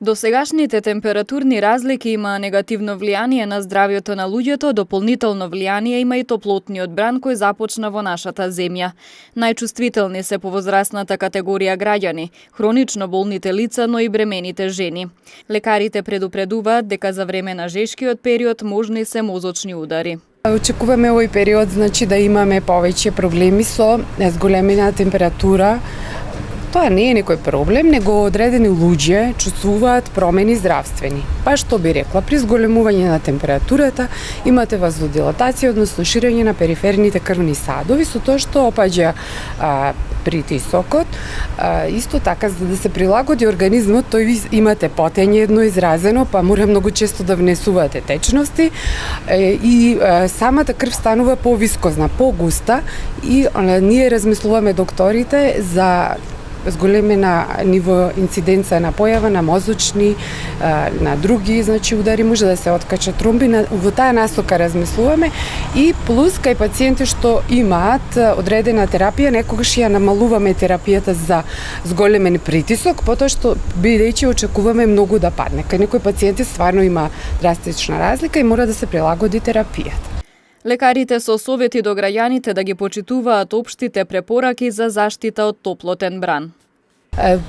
Досегашните температурни разлики има негативно влијание на здравјето на луѓето, дополнително влијание има и топлотниот бран кој започна во нашата земја. Најчувствителни се по возрастната категорија граѓани, хронично болните лица, но и бремените жени. Лекарите предупредуваат дека за време на жешкиот период можни се мозочни удари. Очекуваме овој период да имаме повеќе проблеми со зголемена температура. Тоа не е некој проблем, него одредени луѓе чувствуваат промени здравствени. Па што би рекла, при зголемување на температурата имате вазодилатација, односно ширење на периферните крвни садови, со тоа што опаѓа притисокот. Исто така, за да се прилагоди организмот, тој имате потење едно изразено, па мора многу често да внесувате течности и самата крв станува повискозна, погуста и ние размислуваме докторите за зголемена ниво инциденца на појава на мозочни, на други, удари, може да се откачат тромби, во таа насока размислуваме и плюс кај пациенти што имаат одредена терапија, некогаш ја намалуваме терапијата за зголемен притисок, потоа што бидејќи очекуваме многу да падне. Кај некои пациенти стварно има драстична разлика и мора да се прилагоди терапијата. Лекарите со совети до граѓаните да ги почитуваат општите препораки за заштита од топлотен бран.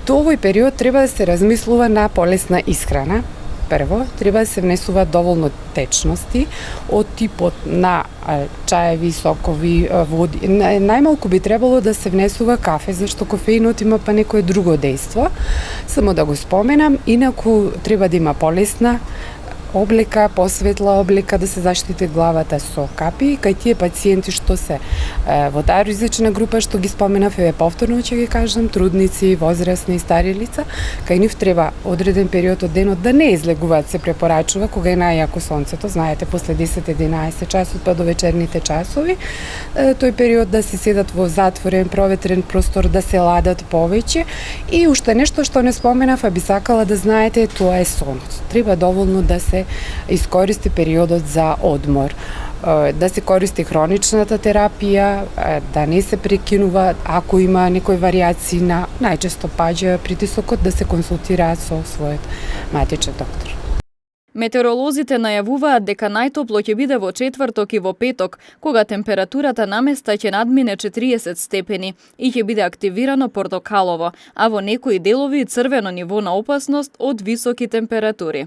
До овој период треба да се размислува на полесна исхрана. Прво, треба да се внесуваат доволно течности од типот на чаеви, сокови, води. Најмалку би требало да се внесува кафе, зашто кофеинот има па некое друго дејство. Само да го споменам, инаку треба да има полесна облека, посветла облека, да се заштити главата со капи. Кај тие пациенти што се во таа ризична група што ги споменав, повторно ќе ги кажам, трудници, возрастни и стари лица, кај нив треба одреден период од денот да не излегуваат, се препорачува кога е најјако сонцето, знаете, после 10-11 часот па до вечерните часови, тој период да се седат во затворен, проветрен простор, да се ладат повеќе и уште нешто што не споменав, а би сакала да знаете, тоа е сонот. Треба доволно да се искористи периодот за одмор, да се користи хроничната терапија, да не се прекинува ако има некои варијации на најчесто паѓа притисокот, да се консултираат со својот матичен доктор. Метеоролозите најавуваат дека најтопло ќе биде во четврток и во петок, кога температурата на места ќе надмине 40 степени и ќе биде активирано портокалово, а во некои делови црвено ниво на опасност од високи температури.